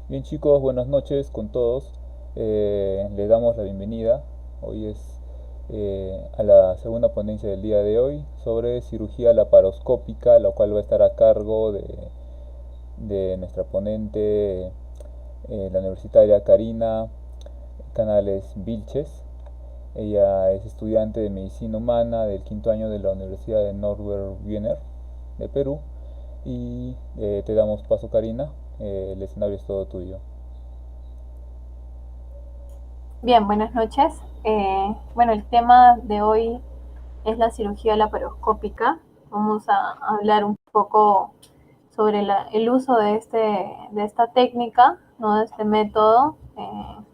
Bien chicos, buenas noches con todos. Les damos la bienvenida. Hoy es a la segunda ponencia del día de hoy sobre cirugía laparoscópica, la cual va a estar a cargo de nuestra ponente, la universitaria Karina Canales Vilches. Ella es estudiante de medicina humana del quinto año de la Universidad de Northwestern de Perú. Y te damos paso, Karina. El escenario es todo tuyo. Bien, buenas noches. Bueno, el tema de hoy es la cirugía laparoscópica. Vamos a hablar un poco sobre el uso de esta técnica, ¿no? De este método,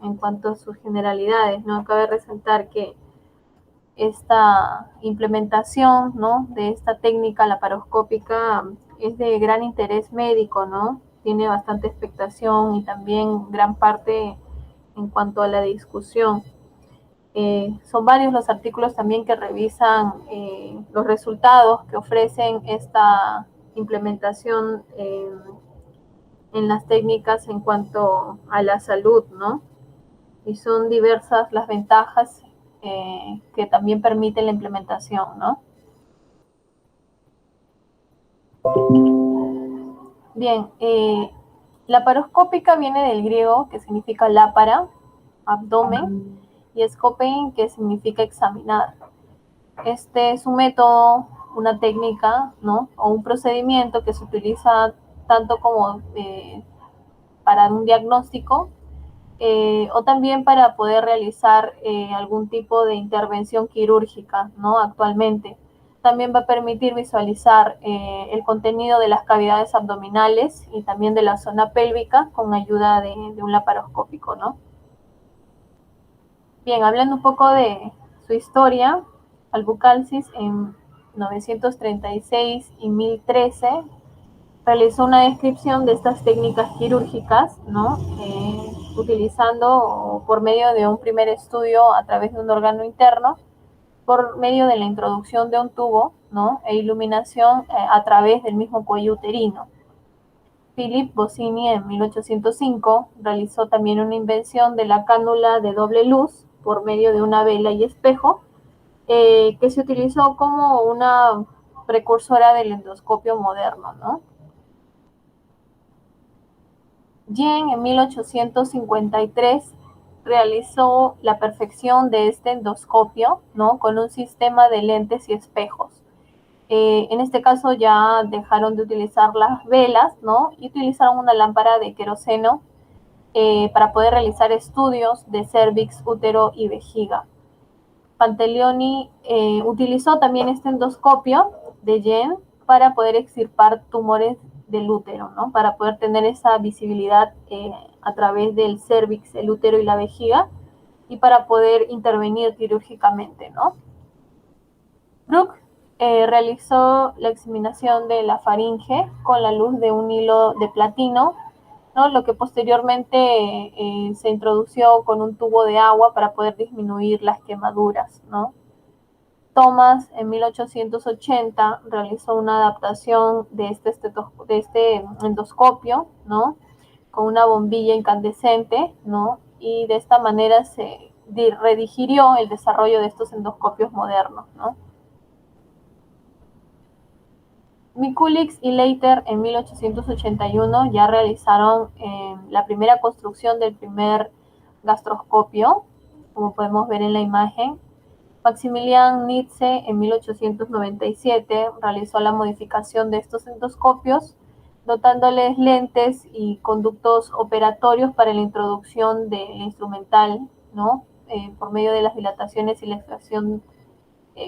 en cuanto a sus generalidades, ¿no? Cabe resaltar que esta implementación, ¿no? De esta técnica laparoscópica es de gran interés médico, ¿no? Tiene bastante expectación y también gran parte en cuanto a la discusión. Son varios los artículos también que revisan los resultados que ofrecen esta implementación en las técnicas en cuanto a la salud, ¿no? Y son diversas las ventajas que también permiten la implementación, ¿no? Bien, la paroscópica viene del griego que significa lápara, abdomen, y escopein que significa examinar. Este es un método, una técnica, ¿no? O un procedimiento que se utiliza tanto como para un diagnóstico o también para poder realizar algún tipo de intervención quirúrgica, ¿no? Actualmente. También va a permitir visualizar el contenido de las cavidades abdominales y también de la zona pélvica con ayuda de un laparoscópico, ¿no? Bien, hablando un poco de su historia, Albucalcis en 936 y 1013 realizó una descripción de estas técnicas quirúrgicas, ¿no? Utilizando por medio de un primer estudio a través de un órgano interno, por medio de la introducción de un tubo, ¿no? E iluminación a través del mismo cuello uterino. Philip Bossini en 1805 realizó también una invención de la cánula de doble luz por medio de una vela y espejo, que se utilizó como una precursora del endoscopio moderno, ¿no? Jen en 1853 realizó la perfección de este endoscopio, ¿no? Con un sistema de lentes y espejos. En este caso ya dejaron de utilizar las velas, ¿no? Y utilizaron una lámpara de queroseno para poder realizar estudios de cervix, útero y vejiga. Pantaleoni utilizó también este endoscopio de Jen para poder extirpar tumores del útero, ¿no? Para poder tener esa visibilidad a través del cervix, el útero y la vejiga, y para poder intervenir quirúrgicamente, ¿no? Brooke realizó la examinación de la faringe con la luz de un hilo de platino, ¿no? Lo que posteriormente se introdució con un tubo de agua para poder disminuir las quemaduras, ¿no? Thomas en 1880 realizó una adaptación de este endoscopio, ¿no? Con una bombilla incandescente, ¿no? Y de esta manera se redigirió el desarrollo de estos endoscopios modernos, ¿no? Mikulicz y Leiter en 1881 ya realizaron la primera construcción del primer gastroscopio, como podemos ver en la imagen. Maximilian Nietzsche en 1897 realizó la modificación de estos endoscopios, dotándoles lentes y conductos operatorios para la introducción del instrumental, ¿no? Por medio de las dilataciones y la extracción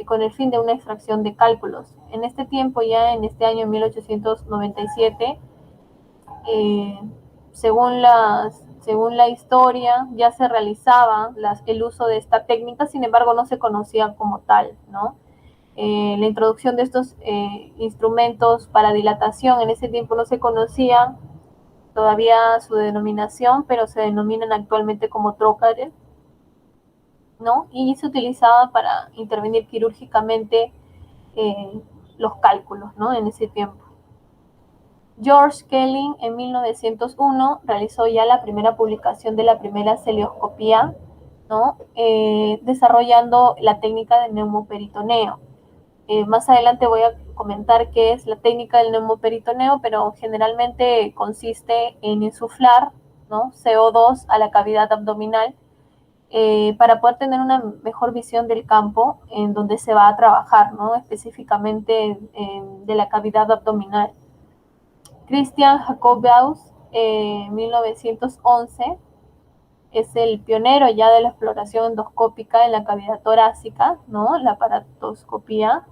con el fin de una extracción de cálculos. En este tiempo, ya en este año 1897, eh, según la historia, ya se realizaba el uso de esta técnica, sin embargo no se conocía como tal, ¿no? La introducción de estos instrumentos para dilatación en ese tiempo no se conocía todavía su denominación, pero se denominan actualmente como trocares, ¿no? Y se utilizaba para intervenir quirúrgicamente los cálculos, ¿no? En ese tiempo. George Kelly en 1901 realizó ya la primera publicación de la primera celioscopía, ¿no? Desarrollando la técnica del neumoperitoneo. Más adelante voy a comentar qué es la técnica del neumoperitoneo, pero generalmente consiste en insuflar, ¿no?, CO2 a la cavidad abdominal para poder tener una mejor visión del campo en donde se va a trabajar, ¿no?, específicamente de la cavidad abdominal. Christian Jacobaus, 1911, es el pionero ya de la exploración endoscópica en la cavidad torácica, ¿no?, la aparatoscopía.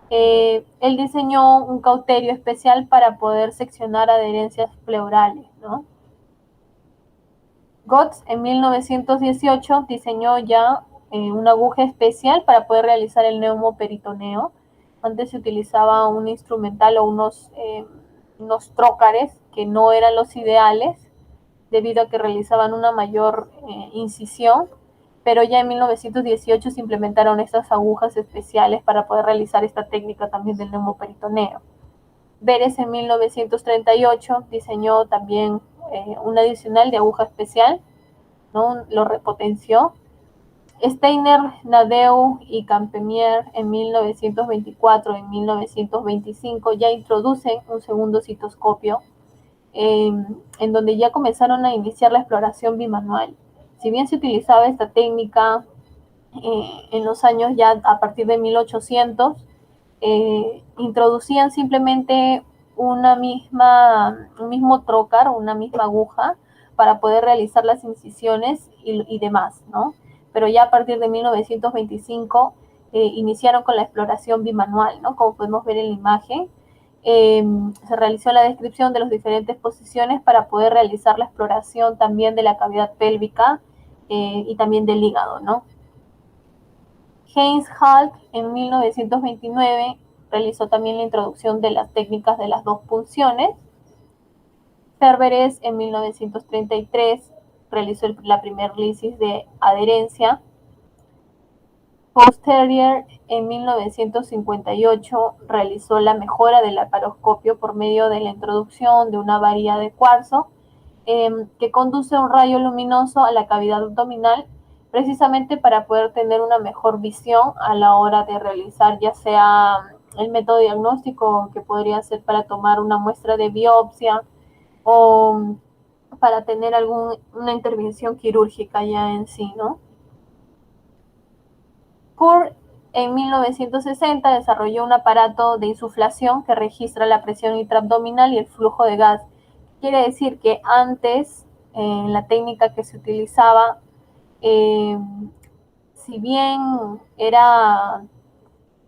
Él diseñó un cauterio especial para poder seccionar adherencias pleurales, ¿no? Götz en 1918 diseñó ya una aguja especial para poder realizar el neumoperitoneo. Antes se utilizaba un instrumental o unos trócares que no eran los ideales debido a que realizaban una mayor incisión, pero ya en 1918 se implementaron estas agujas especiales para poder realizar esta técnica también del neumoperitoneo. Beres en 1938 diseñó también un adicional de aguja especial, ¿no?, lo repotenció. Steiner, Nadeu y Campemier en 1924 y 1925 ya introducen un segundo citoscopio en donde ya comenzaron a iniciar la exploración bimanual. Si bien se utilizaba esta técnica en los años ya a partir de 1800, introducían simplemente un mismo trócar, una misma aguja para poder realizar las incisiones y demás, ¿no? Pero ya a partir de 1925 iniciaron con la exploración bimanual, ¿no? Como podemos ver en la imagen, se realizó la descripción de las diferentes posiciones para poder realizar la exploración también de la cavidad pélvica y también del hígado, ¿no? Heinz Halk en 1929 realizó también la introducción de las técnicas de las dos punciones. Cerveres en 1933 realizó la primer lisis de adherencia. Posterior en 1958 realizó la mejora del laparoscopio por medio de la introducción de una varilla de cuarzo que conduce un rayo luminoso a la cavidad abdominal, precisamente para poder tener una mejor visión a la hora de realizar ya sea el método diagnóstico, que podría ser para tomar una muestra de biopsia o para tener una intervención quirúrgica ya en sí, ¿no? Kerr en 1960 desarrolló un aparato de insuflación que registra la presión intraabdominal y el flujo de gas. Quiere decir que antes, en la técnica que se utilizaba, si bien era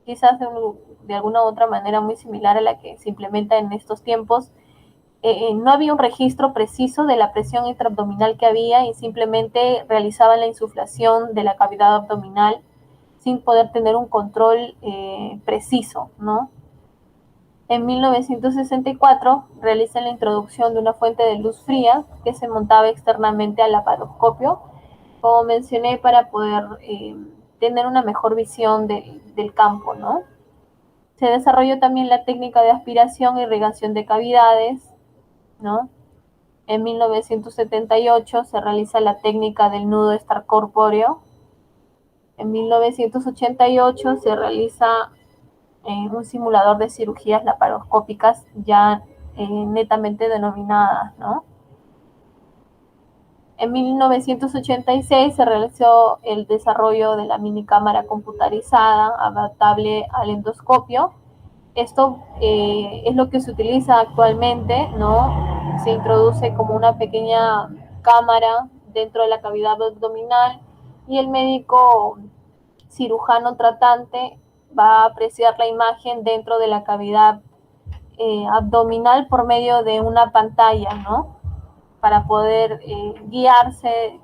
quizás de alguna u otra manera muy similar a la que se implementa en estos tiempos, no había un registro preciso de la presión intraabdominal que había y simplemente realizaban la insuflación de la cavidad abdominal sin poder tener un control preciso, ¿no? En 1964 realizan la introducción de una fuente de luz fría que se montaba externamente al laparoscopio, como mencioné, para poder tener una mejor visión del campo, ¿no? Se desarrolló también la técnica de aspiración e irrigación de cavidades, ¿no? En 1978 se realiza la técnica del nudo extracorpóreo. En 1988 se realiza un simulador de cirugías laparoscópicas ya netamente denominadas, ¿no? En 1986 se realizó el desarrollo de la minicámara computarizada adaptable al endoscopio. Esto es lo que se utiliza actualmente, ¿no? Se introduce como una pequeña cámara dentro de la cavidad abdominal y el médico cirujano tratante va a apreciar la imagen dentro de la cavidad abdominal por medio de una pantalla, ¿no? Para poder guiarse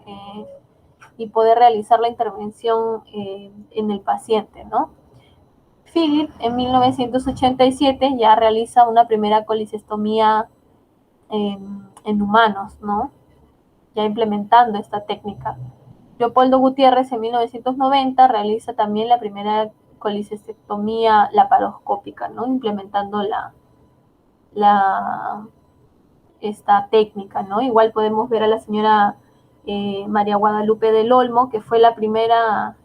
y poder realizar la intervención en el paciente, ¿no? Philip en 1987 ya realiza una primera colicestomía en humanos, ¿no? Ya implementando esta técnica. Leopoldo Gutiérrez en 1990 realiza también la primera colicectomía laparoscópica, ¿no? Implementando esta técnica, ¿no? Igual podemos ver a la señora María Guadalupe del Olmo, que fue la primera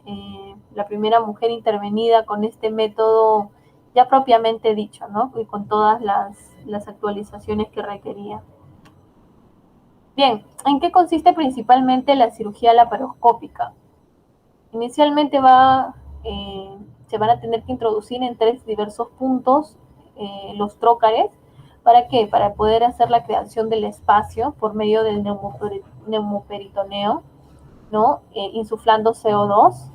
mujer intervenida con este método ya propiamente dicho, ¿no? Y con todas las actualizaciones que requería. Bien, ¿en qué consiste principalmente la cirugía laparoscópica? Inicialmente se van a tener que introducir en 3 diversos puntos los trócares. ¿Para qué? Para poder hacer la creación del espacio por medio del neumoperitoneo, ¿no? Insuflando CO2,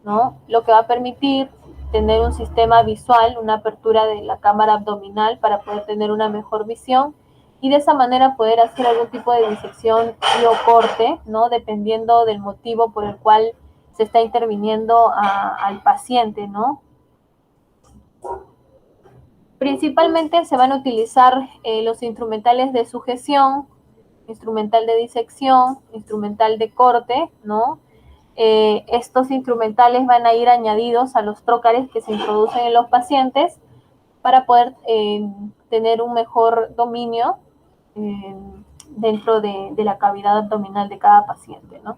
¿no? Lo que va a permitir tener un sistema visual, una apertura de la cámara abdominal para poder tener una mejor visión y de esa manera poder hacer algún tipo de disección y o corte, ¿no? Dependiendo del motivo por el cual se está interviniendo al paciente, ¿no? Principalmente se van a utilizar los instrumentales de sujeción, instrumental de disección, instrumental de corte, ¿no? Estos instrumentales van a ir añadidos a los trócares que se introducen en los pacientes para poder tener un mejor dominio dentro de la cavidad abdominal de cada paciente, ¿no?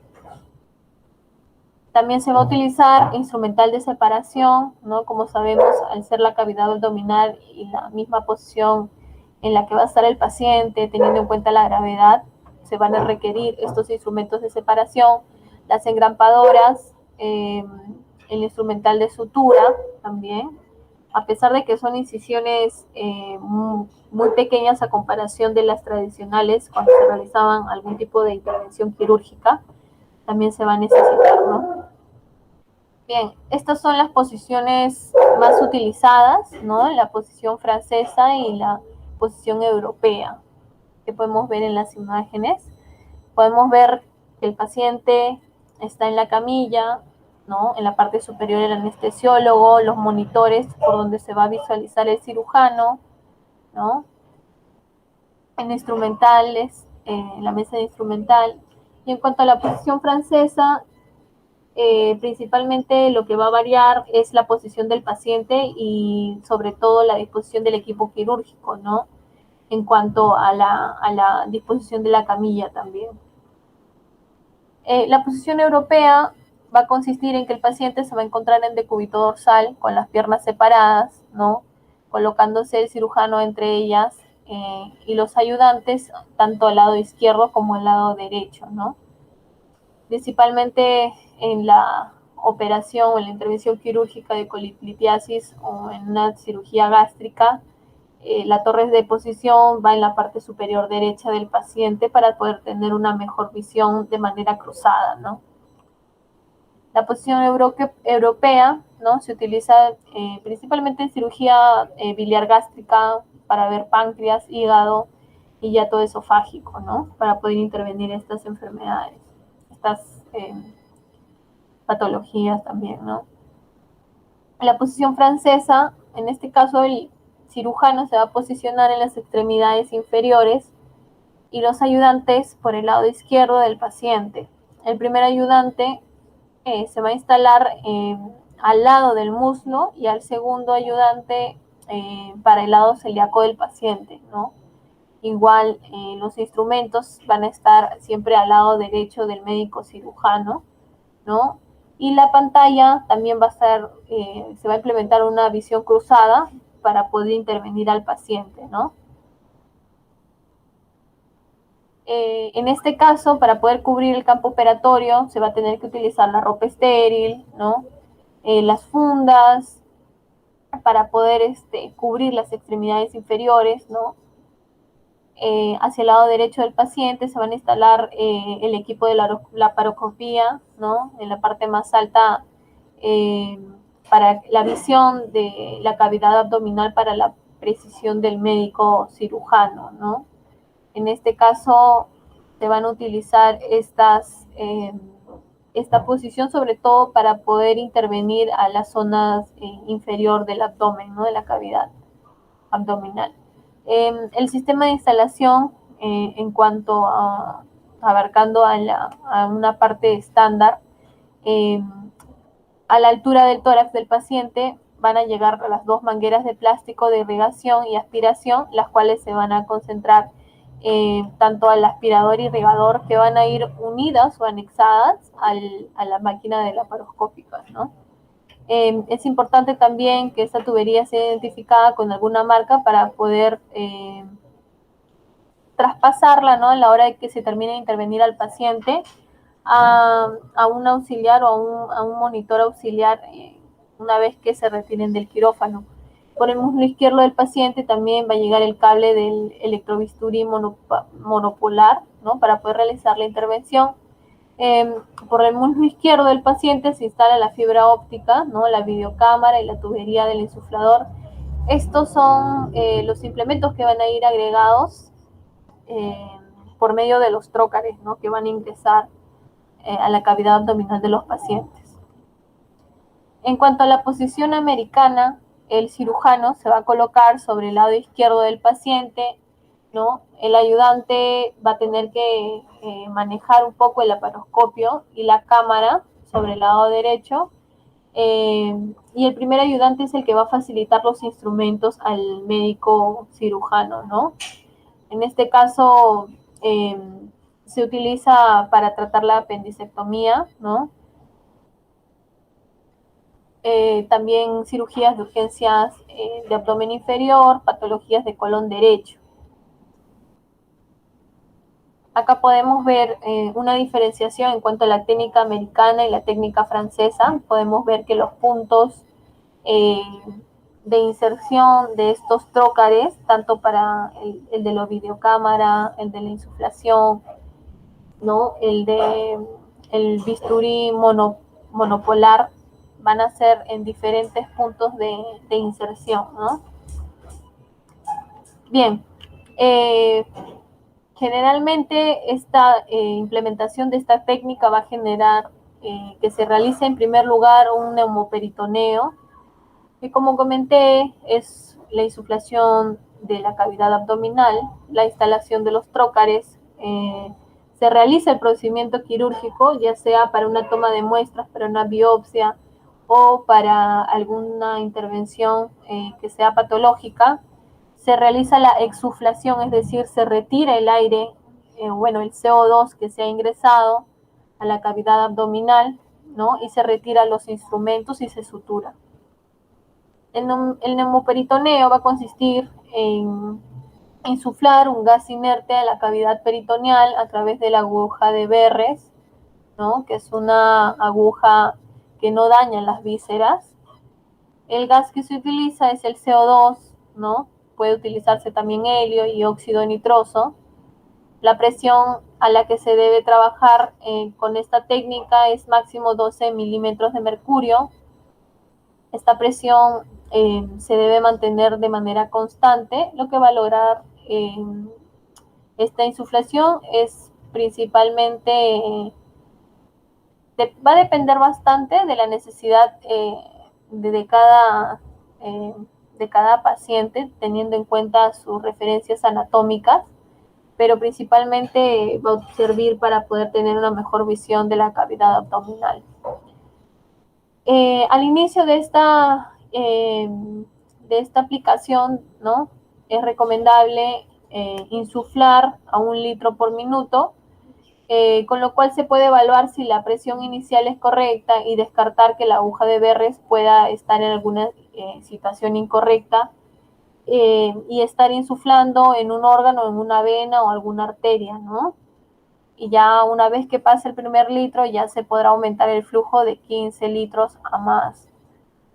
También se va a utilizar instrumental de separación, ¿no? Como sabemos, al ser la cavidad abdominal y la misma posición en la que va a estar el paciente, teniendo en cuenta la gravedad, se van a requerir estos instrumentos de separación, las engrampadoras, el instrumental de sutura también, a pesar de que son incisiones muy pequeñas a comparación de las tradicionales cuando se realizaban algún tipo de intervención quirúrgica, también se va a necesitar, ¿no? Bien, estas son las posiciones más utilizadas, ¿no? La posición francesa y la posición europea, que podemos ver en las imágenes. Podemos ver que el paciente está en la camilla, ¿no? En la parte superior el anestesiólogo, los monitores por donde se va a visualizar el cirujano, ¿no? En instrumentales, en la mesa de instrumental. Y en cuanto a la posición francesa, principalmente lo que va a variar es la posición del paciente y sobre todo la disposición del equipo quirúrgico, ¿no? En cuanto a la disposición de la camilla también. La posición europea va a consistir en que el paciente se va a encontrar en decúbito dorsal con las piernas separadas, ¿no? Colocándose el cirujano entre ellas y los ayudantes tanto al lado izquierdo como al lado derecho, ¿no? Principalmente en la operación o en la intervención quirúrgica de colipitiasis o en una cirugía gástrica, la torre de posición va en la parte superior derecha del paciente para poder tener una mejor visión de manera cruzada, ¿no? La posición europea, ¿no? Se utiliza principalmente en cirugía biliar gástrica para ver páncreas, hígado y ya todo esofágico, ¿no? Para poder intervenir estas enfermedades, estas patologías también, ¿no? La posición francesa, en este caso el cirujano se va a posicionar en las extremidades inferiores y los ayudantes por el lado izquierdo del paciente. El primer ayudante se va a instalar al lado del muslo y al segundo ayudante para el lado celíaco del paciente, ¿no? Igual los instrumentos van a estar siempre al lado derecho del médico cirujano, ¿no? Y la pantalla también va a estar, se va a implementar una visión cruzada para poder intervenir al paciente, ¿no? En este caso, para poder cubrir el campo operatorio, se va a tener que utilizar la ropa estéril, ¿no? Las fundas, para poder cubrir las extremidades inferiores, ¿no? Hacia el lado derecho del paciente se van a instalar el equipo de la laparoscopía, ¿no? En la parte más alta para la visión de la cavidad abdominal para la precisión del médico cirujano, ¿no? En este caso se van a utilizar esta posición sobre todo para poder intervenir a las zonas inferior del abdomen, ¿no? De la cavidad abdominal. El sistema de instalación en cuanto a abarcando a una parte estándar, a la altura del tórax del paciente van a llegar a las 2 mangueras de plástico de irrigación y aspiración, las cuales se van a concentrar tanto al aspirador y irrigador, que van a ir unidas o anexadas a la máquina de laparoscópica, ¿no? Es importante también que esta tubería sea identificada con alguna marca para poder traspasarla, ¿no? A la hora de que se termine de intervenir al paciente a un auxiliar o a un monitor auxiliar una vez que se retiren del quirófano. Por el muslo izquierdo del paciente también va a llegar el cable del electrobisturí monopolar, ¿no? Para poder realizar la intervención. Por el muslo izquierdo del paciente se instala la fibra óptica, ¿no? La videocámara y la tubería del insuflador. Estos son los implementos que van a ir agregados por medio de los trócares, ¿no? Que van a ingresar a la cavidad abdominal de los pacientes. En cuanto a la posición americana, el cirujano se va a colocar sobre el lado izquierdo del paciente, ¿no? El ayudante va a tener que manejar un poco el laparoscopio y la cámara sobre el lado derecho, y el primer ayudante es el que va a facilitar los instrumentos al médico cirujano, ¿no? En este caso, se utiliza para tratar la apendicectomía, ¿no? También cirugías de urgencias de abdomen inferior, patologías de colon derecho. Acá podemos ver una diferenciación en cuanto a la técnica americana y la técnica francesa. Podemos ver que los puntos de inserción de estos trócares, tanto para el de la videocámara, el de la insuflación, ¿no? El bisturí monopolar, van a ser en diferentes puntos de inserción, ¿no? Bien, generalmente esta implementación de esta técnica va a generar que se realice en primer lugar un neumoperitoneo, que como comenté es la insuflación de la cavidad abdominal, la instalación de los trócares, se realiza el procedimiento quirúrgico, ya sea para una toma de muestras, para una biopsia o para alguna intervención que sea patológica. Se realiza la exsuflación, es decir, se retira el aire, el CO2 que se ha ingresado a la cavidad abdominal, ¿no? Y se retira los instrumentos y se sutura. El neumoperitoneo va a consistir en insuflar un gas inerte a la cavidad peritoneal a través de la aguja de Verres, ¿no? Que es una aguja que no daña las vísceras. El gas que se utiliza es el CO2, ¿no? Puede utilizarse también helio y óxido nitroso. La presión a la que se debe trabajar con esta técnica es máximo 12 milímetros de mercurio. Esta presión se debe mantener de manera constante. Lo que va a lograr esta insuflación es principalmente, va a depender bastante de la necesidad de cada paciente, teniendo en cuenta sus referencias anatómicas, pero principalmente va a servir para poder tener una mejor visión de la cavidad abdominal. Al inicio de esta aplicación, ¿no? Es recomendable insuflar a 1 litro por minuto, con lo cual se puede evaluar si la presión inicial es correcta y descartar que la aguja de Verres pueda estar en alguna situación incorrecta y estar insuflando en un órgano, en una vena o alguna arteria, ¿no? Y ya una vez que pase el primer litro ya se podrá aumentar el flujo de 15 litros a más.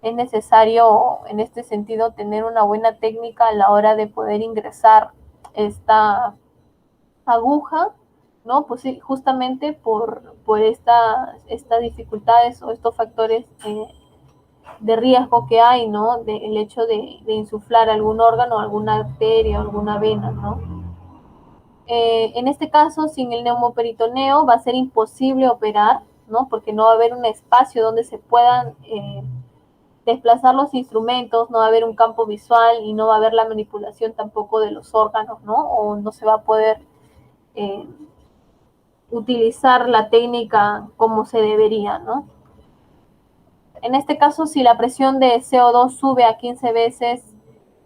Es necesario en este sentido tener una buena técnica a la hora de poder ingresar esta aguja, ¿no? Pues sí, justamente por estas dificultades o estos factores de riesgo que hay, ¿no? El hecho de insuflar algún órgano, alguna arteria, alguna vena, ¿no? En este caso, sin el neumoperitoneo va a ser imposible operar, ¿no? Porque no va a haber un espacio donde se puedan desplazar los instrumentos, no va a haber un campo visual y no va a haber la manipulación tampoco de los órganos, ¿no? O no se va a poder utilizar la técnica como se debería, ¿no? En este caso, si la presión de CO2 sube a 15 veces,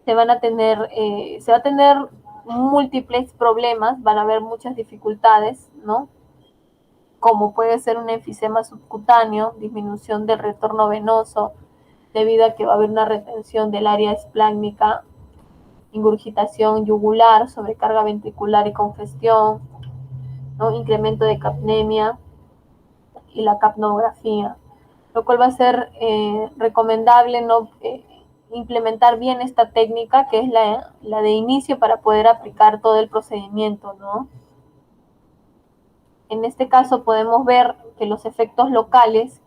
se va a tener múltiples problemas, van a haber muchas dificultades, ¿no? Como puede ser un enfisema subcutáneo, disminución del retorno venoso, debido a que va a haber una retención del área esplácnica, ingurgitación yugular, sobrecarga ventricular y congestión, ¿no? Incremento de capnemia y la capnografía, lo cual va a ser recomendable, ¿no? Implementar bien esta técnica, que es la de inicio para poder aplicar todo el procedimiento, ¿no? En este caso podemos ver que los efectos locales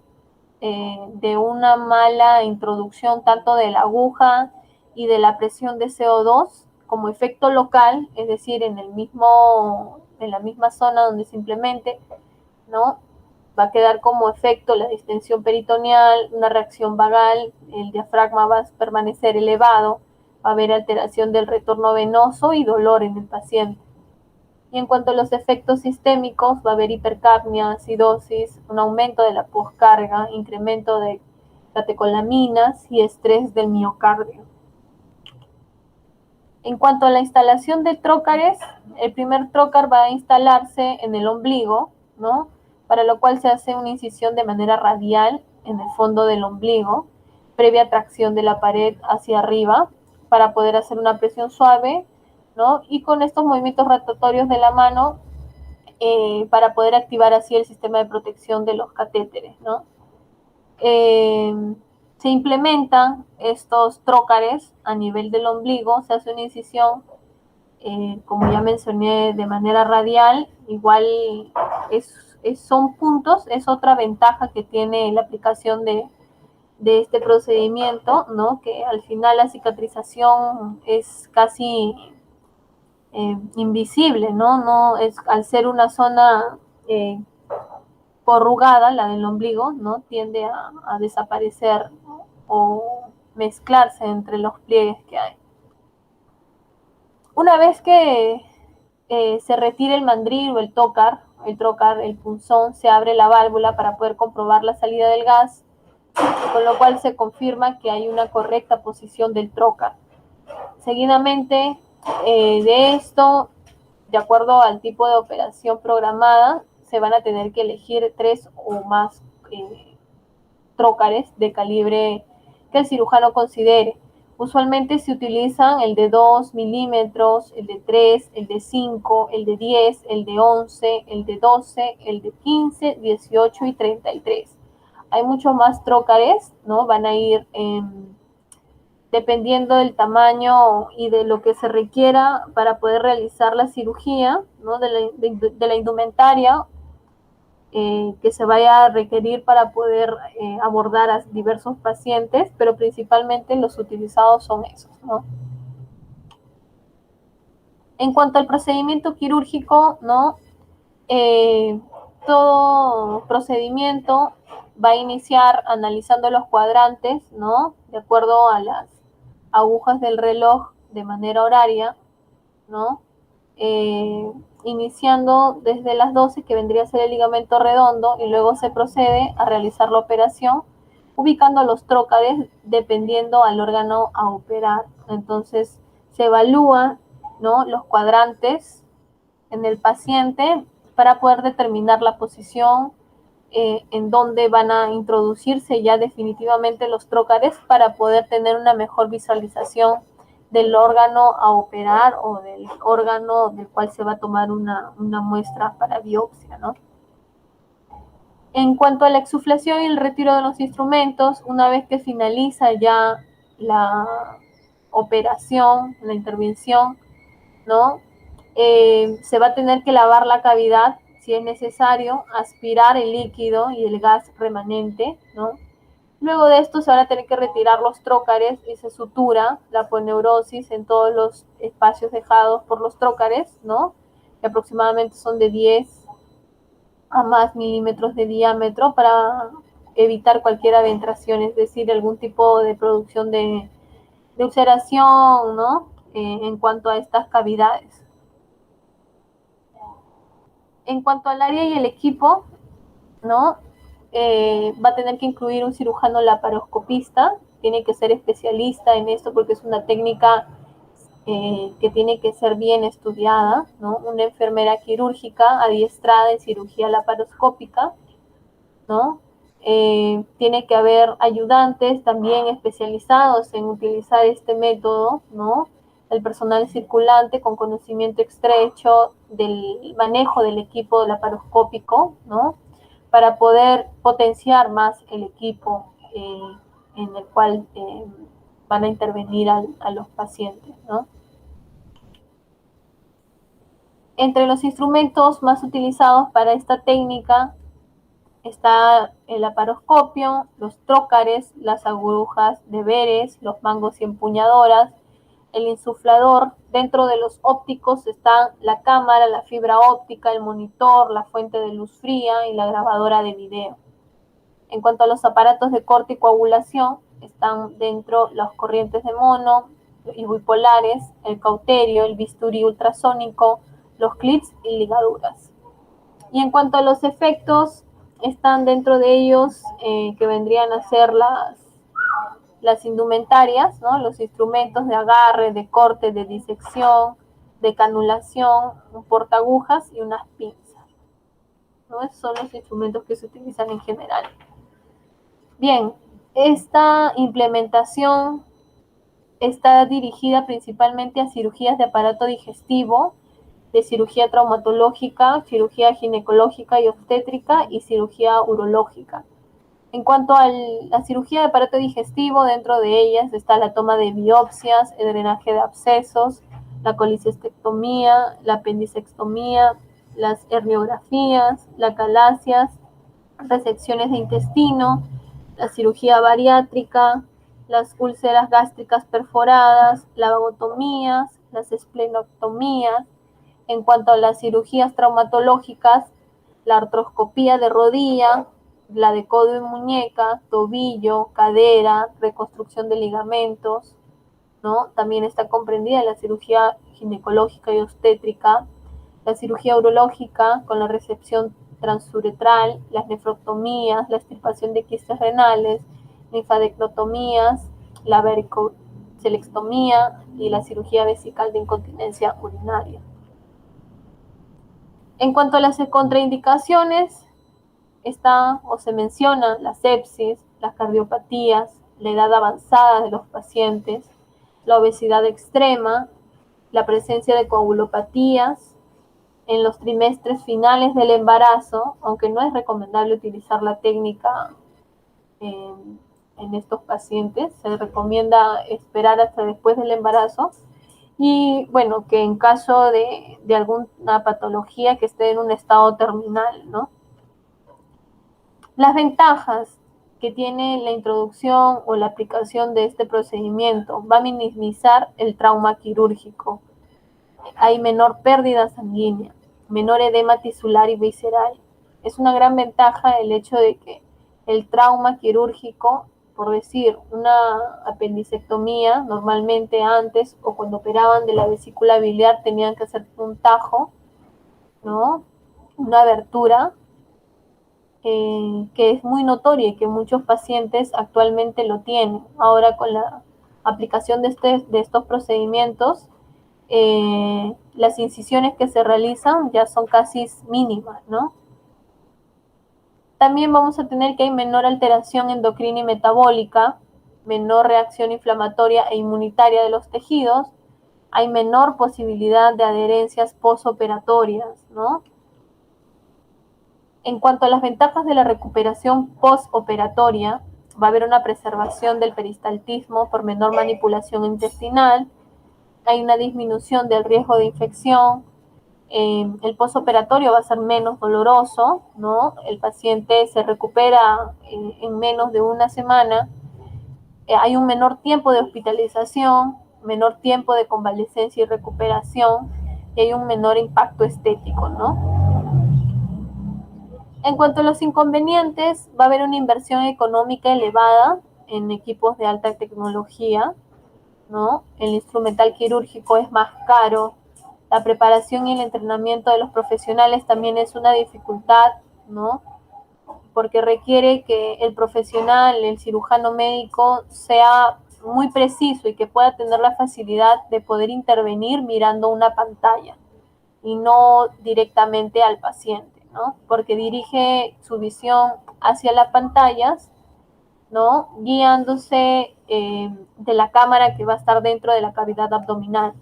de una mala introducción tanto de la aguja y de la presión de CO2 como efecto local, es decir, en la misma zona donde se implemente, ¿no? Va a quedar como efecto la distensión peritoneal, una reacción vagal, el diafragma va a permanecer elevado, va a haber alteración del retorno venoso y dolor en el paciente. Y en cuanto a los efectos sistémicos, va a haber hipercapnia, acidosis, un aumento de la poscarga, incremento de catecolaminas y estrés del miocardio. En cuanto a la instalación de trócares, el primer trócar va a instalarse en el ombligo, ¿no? Para lo cual se hace una incisión de manera radial en el fondo del ombligo, previa tracción de la pared hacia arriba, para poder hacer una presión suave, ¿no? Y con estos movimientos rotatorios de la mano, para poder activar así el sistema de protección de los catéteres, ¿no? Se implementan estos trócares a nivel del ombligo, se hace una incisión, como ya mencioné, de manera radial, igual son puntos, es otra ventaja que tiene la aplicación de este procedimiento, ¿no? Que al final la cicatrización es casi invisible, ¿no? No es, al ser una zona corrugada, la del ombligo, ¿no? Tiende a desaparecer, ¿no? O mezclarse entre los pliegues que hay. Una vez que se retire el mandril o el trocar, el punzón, se abre la válvula para poder comprobar la salida del gas, con lo cual se confirma que hay una correcta posición del trocar. Seguidamente de esto, de acuerdo al tipo de operación programada, se van a tener que elegir 3 o más trócares de calibre que el cirujano considere. Usualmente se utilizan el de 2 milímetros, el de 3, el de 5, el de 10, el de 11, el de 12, el de 15, 18 y 33. Hay muchos más trócares, ¿no? Van a ir dependiendo del tamaño y de lo que se requiera para poder realizar la cirugía, ¿no? de la indumentaria que se vaya a requerir para poder abordar a diversos pacientes, pero principalmente los utilizados son esos, ¿no? En cuanto al procedimiento quirúrgico, ¿no? Todo procedimiento va a iniciar analizando los cuadrantes, ¿no? De acuerdo a las agujas del reloj de manera horaria, ¿no? Iniciando desde las 12, que vendría a ser el ligamento redondo, y luego se procede a realizar la operación, ubicando los trócares dependiendo al órgano a operar. Entonces, se evalúan, ¿no? Los cuadrantes en el paciente para poder determinar la posición en donde van a introducirse ya definitivamente los trócares para poder tener una mejor visualización del órgano a operar o del órgano del cual se va a tomar una muestra para biopsia, ¿no? En cuanto a la exuflación y el retiro de los instrumentos, una vez que finaliza ya la operación, la intervención, ¿no? Se va a tener que lavar la cavidad si es necesario, aspirar el líquido y el gas remanente, ¿no? Luego de esto se van a tener que retirar los trócares y se sutura la aponeurosis en todos los espacios dejados por los trócares, ¿no? Que aproximadamente son de 10 a más milímetros de diámetro para evitar cualquier adentración, es decir, algún tipo de producción de ulceración, ¿no? En cuanto a estas cavidades. En cuanto al área y el equipo, ¿no? va a tener que incluir un cirujano laparoscopista, tiene que ser especialista en esto porque es una técnica que tiene que ser bien estudiada, ¿no? Una enfermera quirúrgica adiestrada en cirugía laparoscópica, ¿no? Tiene que haber ayudantes también especializados en utilizar este método, ¿no? El personal circulante con conocimiento estrecho del manejo del equipo laparoscópico, ¿no? Para poder potenciar más el equipo en el cual van a intervenir a los pacientes, ¿no? Entre los instrumentos más utilizados para esta técnica está el laparoscopio, los trócares, las agujas de veres, los mangos y empuñadoras, el insuflador. Dentro de los ópticos están la cámara, la fibra óptica, el monitor, la fuente de luz fría y la grabadora de video. En cuanto a los aparatos de corte y coagulación, están dentro las corrientes de mono y bipolares, el cauterio, el bisturí ultrasónico, los clips y ligaduras. Y en cuanto a los efectos, están dentro de ellos que vendrían a ser las indumentarias, ¿no? Los instrumentos de agarre, de corte, de disección, de canulación, un portaagujas y unas pinzas, ¿no? Esos son los instrumentos que se utilizan en general. Bien, esta implementación está dirigida principalmente a cirugías de aparato digestivo, de cirugía traumatológica, cirugía ginecológica y obstétrica y cirugía urológica. En cuanto a la cirugía de aparato digestivo, dentro de ellas está la toma de biopsias, el drenaje de abscesos, la colicistectomía, la apendicectomía, las herniografías, las calasias, resecciones de intestino, la cirugía bariátrica, las úlceras gástricas perforadas, las vagotomías, las esplenectomías. En cuanto a las cirugías traumatológicas, la artroscopía de rodilla, la de codo y muñeca, tobillo, cadera, reconstrucción de ligamentos, ¿no? También está comprendida la cirugía ginecológica y obstétrica, la cirugía urológica con la resección transuretral, las nefrectomías, la extirpación de quistes renales, linfadectomías, la varicocelectomía y la cirugía vesical de incontinencia urinaria. En cuanto a las contraindicaciones, está o se menciona la sepsis, las cardiopatías, la edad avanzada de los pacientes, la obesidad extrema, la presencia de coagulopatías en los trimestres finales del embarazo, aunque no es recomendable utilizar la técnica en estos pacientes, se recomienda esperar hasta después del embarazo. Y bueno, que en caso de alguna patología que esté en un estado terminal, ¿no? Las ventajas que tiene la introducción o la aplicación de este procedimiento va a minimizar el trauma quirúrgico. Hay menor pérdida sanguínea, menor edema tisular y visceral. Es una gran ventaja el hecho de que el trauma quirúrgico, por decir, una apendicectomía, normalmente antes o cuando operaban de la vesícula biliar tenían que hacer un tajo, ¿no? Una abertura que es muy notoria y que muchos pacientes actualmente lo tienen. Ahora con la aplicación de estos procedimientos, las incisiones que se realizan ya son casi mínimas, ¿no? También vamos a tener que hay menor alteración endocrina y metabólica, menor reacción inflamatoria e inmunitaria de los tejidos, hay menor posibilidad de adherencias postoperatorias, ¿no? En cuanto a las ventajas de la recuperación postoperatoria, va a haber una preservación del peristaltismo por menor manipulación intestinal, hay una disminución del riesgo de infección, el postoperatorio va a ser menos doloroso, ¿no? El paciente se recupera en menos de una semana, hay un menor tiempo de hospitalización, menor tiempo de convalecencia y recuperación, y hay un menor impacto estético, ¿no? En cuanto a los inconvenientes, va a haber una inversión económica elevada en equipos de alta tecnología, ¿no? El instrumental quirúrgico es más caro, la preparación y el entrenamiento de los profesionales también es una dificultad, ¿no? porque requiere que el profesional, el cirujano médico, sea muy preciso y que pueda tener la facilidad de poder intervenir mirando una pantalla y no directamente al paciente, ¿no? Porque dirige su visión hacia las pantallas, ¿no? Guiándose de la cámara que va a estar dentro de la cavidad abdominal.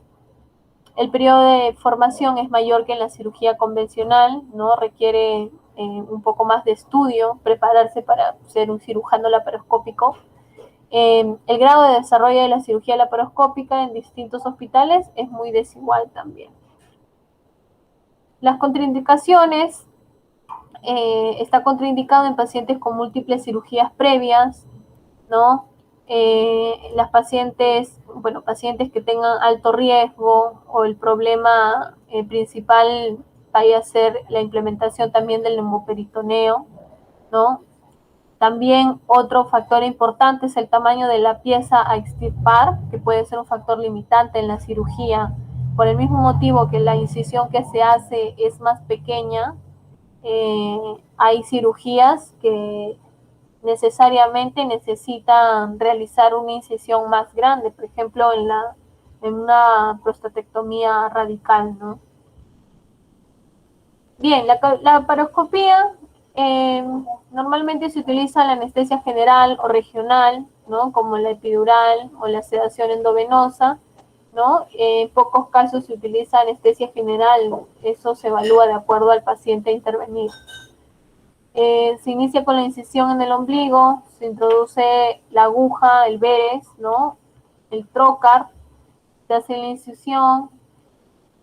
El periodo de formación es mayor que en la cirugía convencional, ¿no? Requiere un poco más de estudio, prepararse para ser un cirujano laparoscópico. El grado de desarrollo de la cirugía laparoscópica en distintos hospitales es muy desigual también. Las contraindicaciones, está contraindicado en pacientes con múltiples cirugías previas, ¿no? Las pacientes, bueno, pacientes que tengan alto riesgo o el problema principal vaya a ser la implementación también del neumoperitoneo, ¿no? También otro factor importante es el tamaño de la pieza a extirpar, que puede ser un factor limitante en la cirugía. Por el mismo motivo que la incisión que se hace es más pequeña, hay cirugías que necesariamente necesitan realizar una incisión más grande, por ejemplo, en una prostatectomía radical, ¿no? Bien, la paroscopía normalmente se utiliza la anestesia general o regional, ¿no? Como la epidural o la sedación endovenosa, ¿no? En pocos casos se utiliza anestesia general, eso se evalúa de acuerdo al paciente a intervenir. Se inicia con la incisión en el ombligo, se introduce la aguja, el Beres, ¿no? El trocar, se hace la incisión,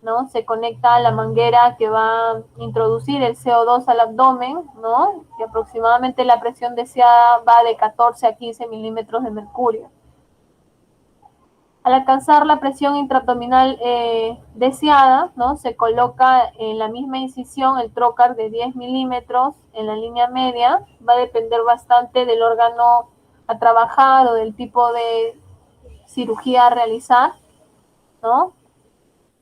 ¿no? Se conecta a la manguera que va a introducir el CO2 al abdomen, ¿no? Que aproximadamente la presión deseada va de 14 a 15 milímetros de mercurio. Al alcanzar la presión intraabdominal deseada, ¿no? Se coloca en la misma incisión el trocar de 10 milímetros en la línea media. Va a depender bastante del órgano a trabajar o del tipo de cirugía a realizar, ¿no?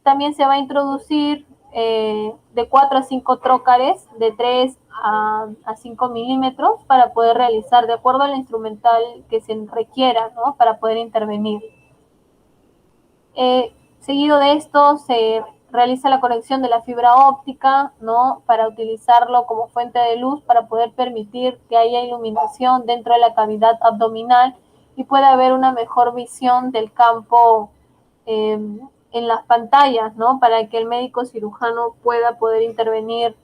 También se va a introducir de 4 a 5 trócares de 3 a 5 milímetros para poder realizar de acuerdo al instrumental que se requiera, ¿no? Para poder intervenir. Seguido de esto se realiza la conexión de la fibra óptica, ¿no? Para utilizarlo como fuente de luz para poder permitir que haya iluminación dentro de la cavidad abdominal y pueda haber una mejor visión del campo en las pantallas, ¿no? Para que el médico cirujano pueda poder intervenir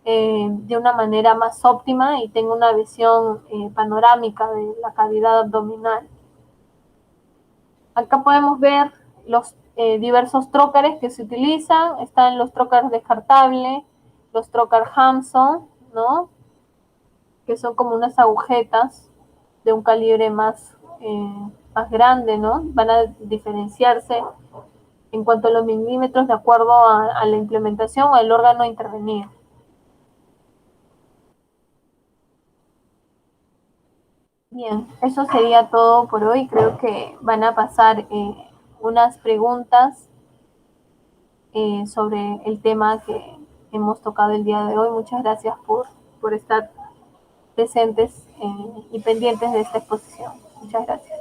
de una manera más óptima y tenga una visión panorámica de la cavidad abdominal. Acá podemos ver los diversos trócares que se utilizan. Están los trócares descartables, los trocar Hampson, ¿no? Que son como unas agujetas de un calibre más grande, ¿no? Van a diferenciarse en cuanto a los milímetros de acuerdo a la implementación o el órgano a intervenir. Bien, eso sería todo por hoy. Creo que van a pasar unas preguntas sobre el tema que hemos tocado el día de hoy. Muchas gracias por estar presentes y pendientes de esta exposición. Muchas gracias.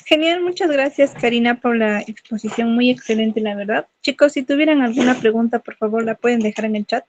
Genial, muchas gracias Karina por la exposición, muy excelente la verdad. Chicos, si tuvieran alguna pregunta, por favor, la pueden dejar en el chat.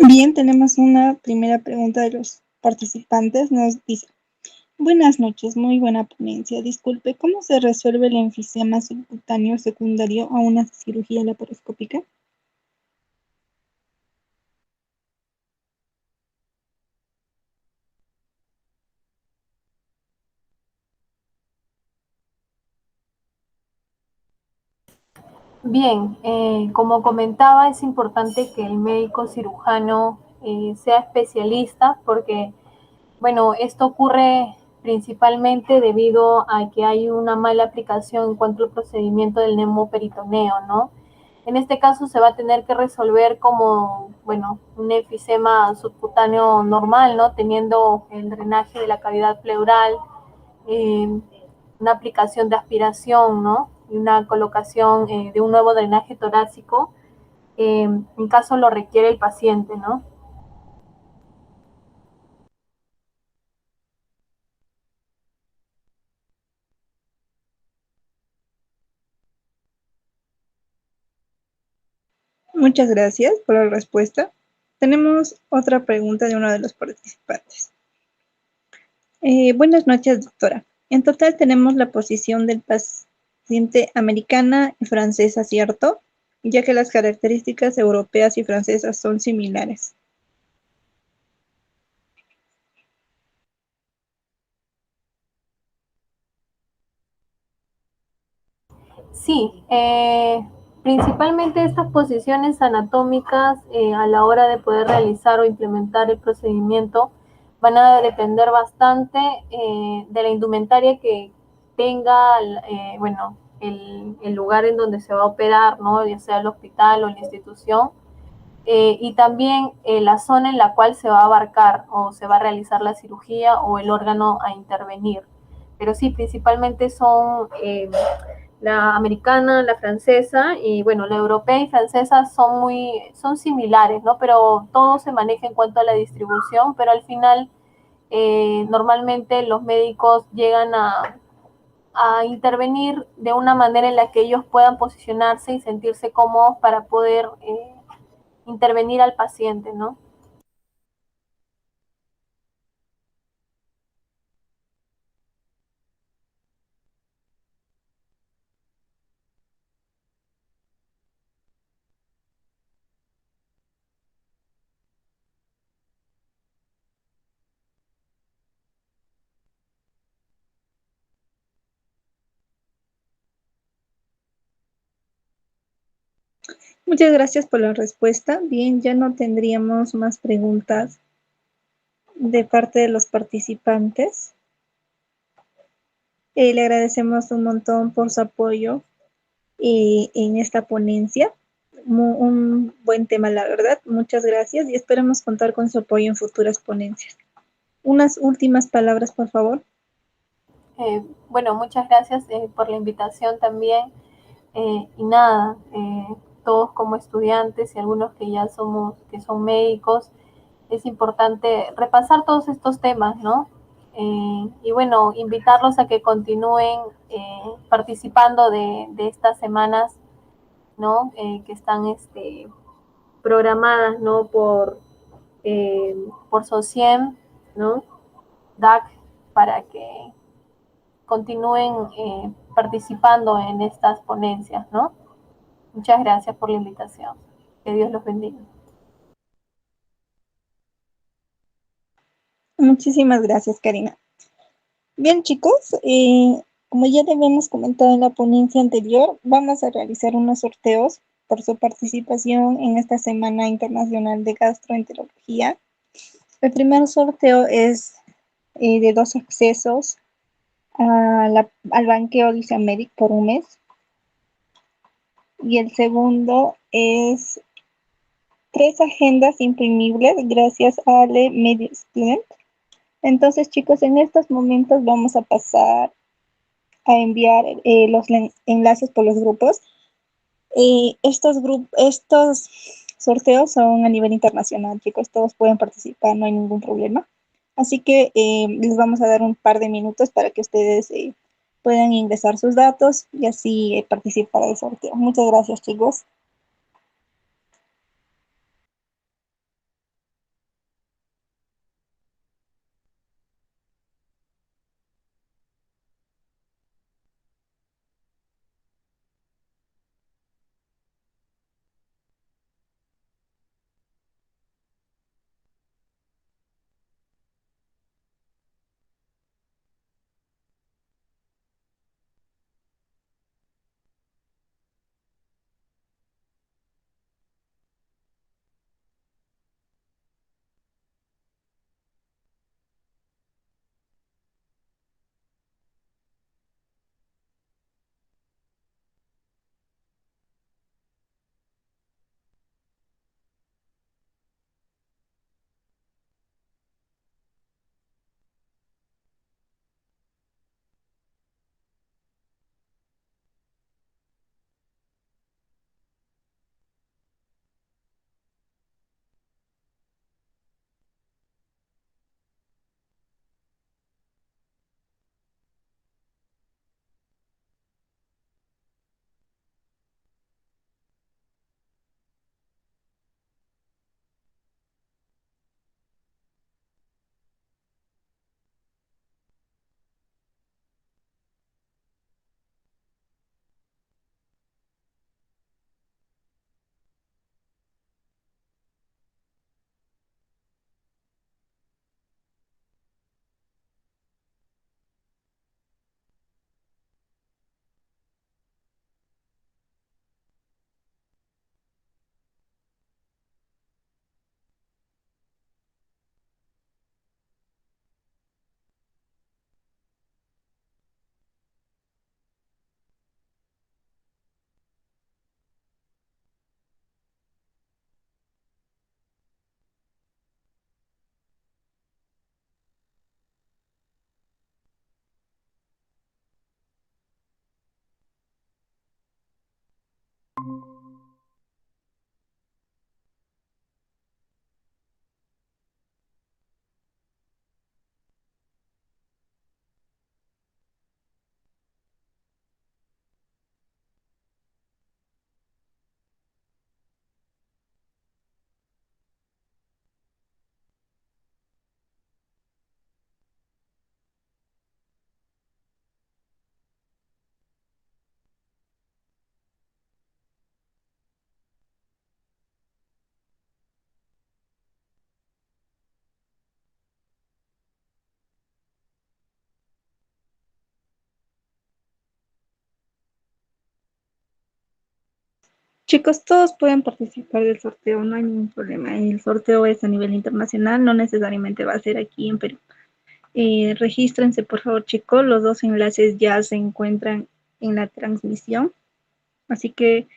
Bien, tenemos una primera pregunta de los participantes. Nos dice, buenas noches, muy buena ponencia. Disculpe, ¿cómo se resuelve el enfisema subcutáneo secundario a una cirugía laparoscópica? Bien, como comentaba, es importante que el médico cirujano sea especialista porque, bueno, esto ocurre principalmente debido a que hay una mala aplicación en cuanto al procedimiento del nemoperitoneo, ¿no? En este caso se va a tener que resolver como, bueno, un enfisema subcutáneo normal, ¿no? Teniendo el drenaje de la cavidad pleural, eh, una aplicación de aspiración, ¿no? Y una colocación de un nuevo drenaje torácico, en caso lo requiere el paciente, ¿no? Muchas gracias por la respuesta. Tenemos otra pregunta de uno de los participantes. Buenas noches, doctora. En total tenemos la posición del paciente americana y francesa, ¿cierto? Ya que las características europeas y francesas son similares. Sí, principalmente estas posiciones anatómicas a la hora de poder realizar o implementar el procedimiento van a depender bastante de la indumentaria que tenga, bueno, el lugar en donde se va a operar, ¿no? Ya sea el hospital o la institución, y también la zona en la cual se va a abarcar o se va a realizar la cirugía o el órgano a intervenir. Pero sí, principalmente son la americana, la francesa y bueno, la europea y francesa son similares, ¿no? Pero todo se maneja en cuanto a la distribución, pero al final normalmente los médicos llegan a intervenir de una manera en la que ellos puedan posicionarse y sentirse cómodos para poder intervenir al paciente, ¿no? Muchas gracias por la respuesta. Bien, ya no tendríamos más preguntas de parte de los participantes. Le agradecemos un montón por su apoyo en esta ponencia. Un buen tema, la verdad. Muchas gracias y esperamos contar con su apoyo en futuras ponencias. Unas últimas palabras, por favor. Bueno, muchas gracias por la invitación también. Y nada, todos como estudiantes y algunos que ya somos, que son médicos, es importante repasar todos estos temas, ¿no? Y bueno, invitarlos a que continúen participando de estas semanas, ¿no? Que están programadas, ¿no? Por SOCIEM, ¿no? DAC, para que continúen participando en estas ponencias, ¿no? Muchas gracias por la invitación. Que Dios los bendiga. Muchísimas gracias, Karina. Bien, chicos, como ya le habíamos comentado en la ponencia anterior, vamos a realizar unos sorteos por su participación en esta Semana Internacional de Gastroenterología. El primer sorteo es de 2 accesos al banqueo Lichamedic por un mes. Y el segundo es 3 agendas imprimibles gracias a Le Media Student. Entonces, chicos, en estos momentos vamos a pasar a enviar los enlaces por los grupos. Estos sorteos son a nivel internacional, chicos, todos pueden participar, no hay ningún problema. Así que les vamos a dar un par de minutos para que ustedes puedan ingresar sus datos y así participar del sorteo. Muchas gracias, chicos. Chicos, todos pueden participar del sorteo, no hay ningún problema. El sorteo es a nivel internacional, no necesariamente va a ser aquí en Perú. Regístrense, por favor, chicos. Los dos enlaces ya se encuentran en la transmisión. Así que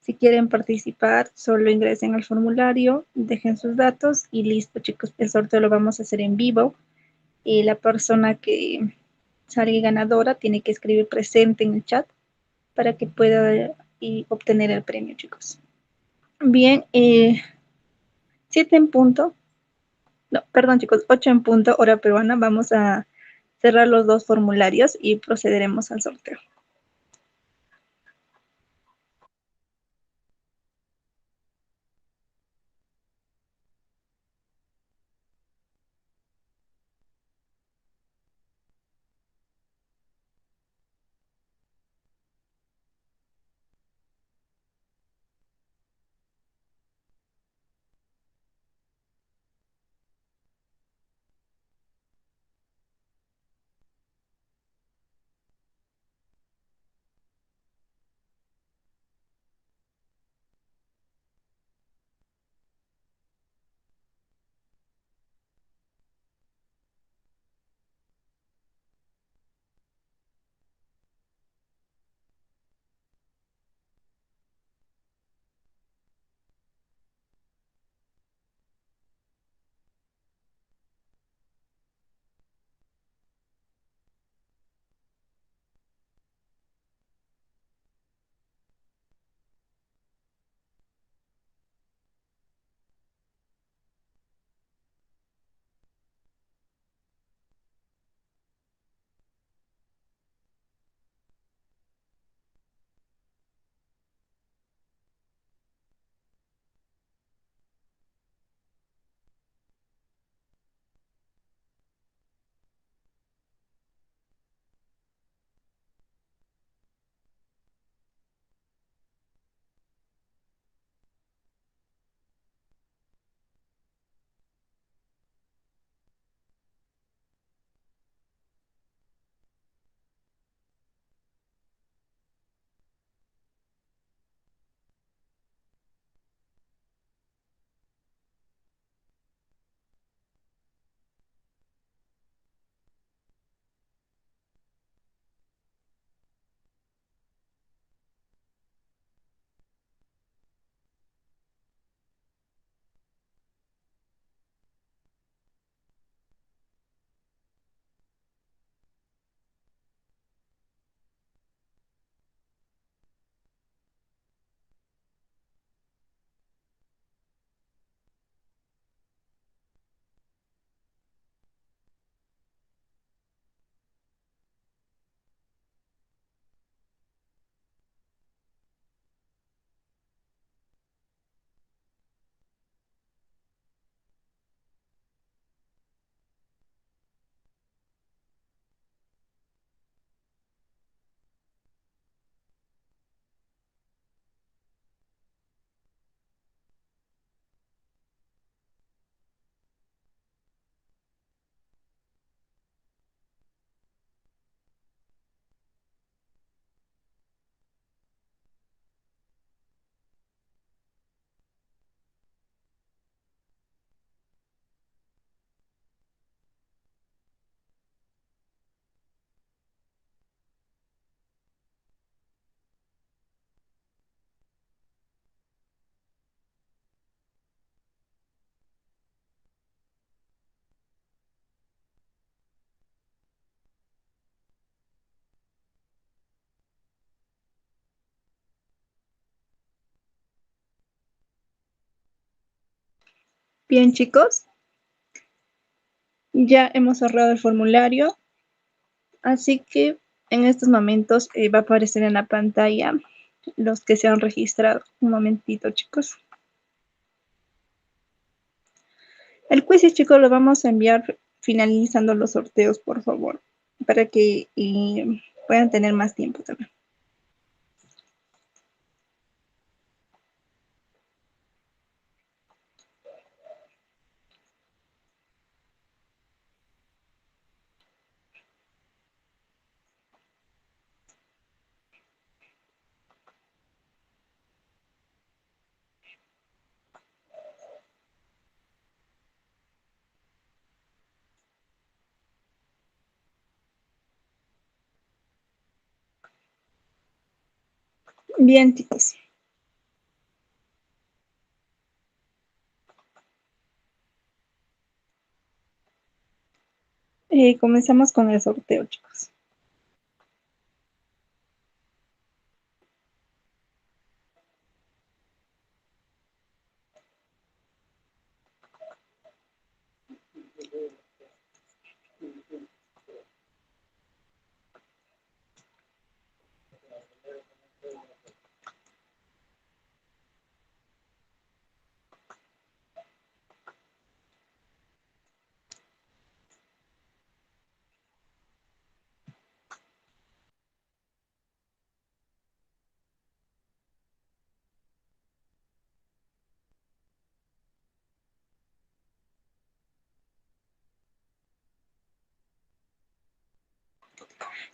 si quieren participar, solo ingresen al formulario, dejen sus datos y listo, chicos. El sorteo lo vamos a hacer en vivo. La persona que salga ganadora tiene que escribir presente en el chat para que pueda obtener el premio, chicos. Bien, 7 en punto, no, perdón chicos, 8 en punto, hora peruana, vamos a cerrar los dos formularios y procederemos al sorteo. Bien chicos, ya hemos cerrado el formulario, así que en estos momentos va a aparecer en la pantalla los que se han registrado. Un momentito chicos. El quiz, chicos, lo vamos a enviar finalizando los sorteos, por favor, para que puedan tener más tiempo también. Bien, chicos. Comenzamos con el sorteo, chicos.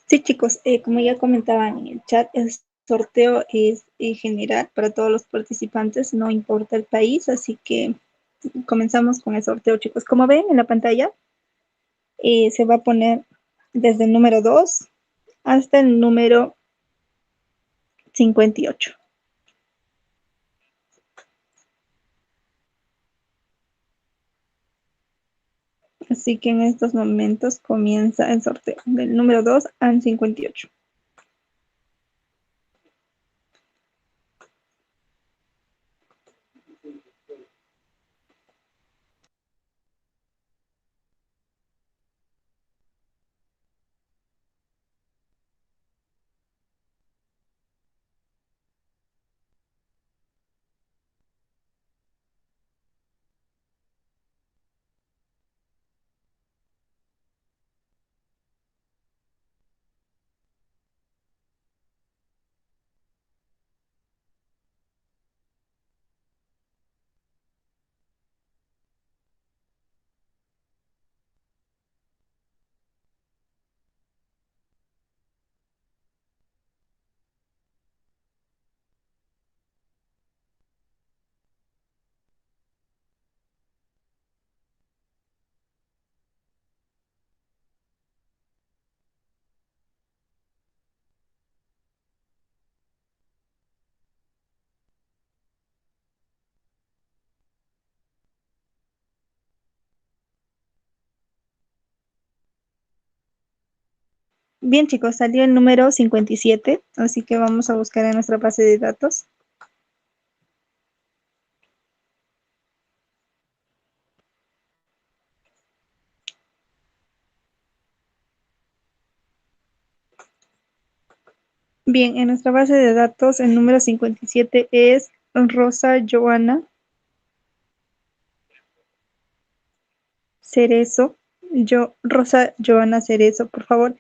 Sí, chicos, como ya comentaban en el chat, el sorteo es general para todos los participantes, no importa el país, así que comenzamos con el sorteo, chicos. Como ven en la pantalla, se va a poner desde el número 2 hasta el número 58. Así que en estos momentos comienza el sorteo del número 2 al 58. Bien, chicos, salió el número 57, así que vamos a buscar en nuestra base de datos. Bien, en nuestra base de datos el número 57 es Rosa Joana Cerezo. Rosa Joana Cerezo, por favor,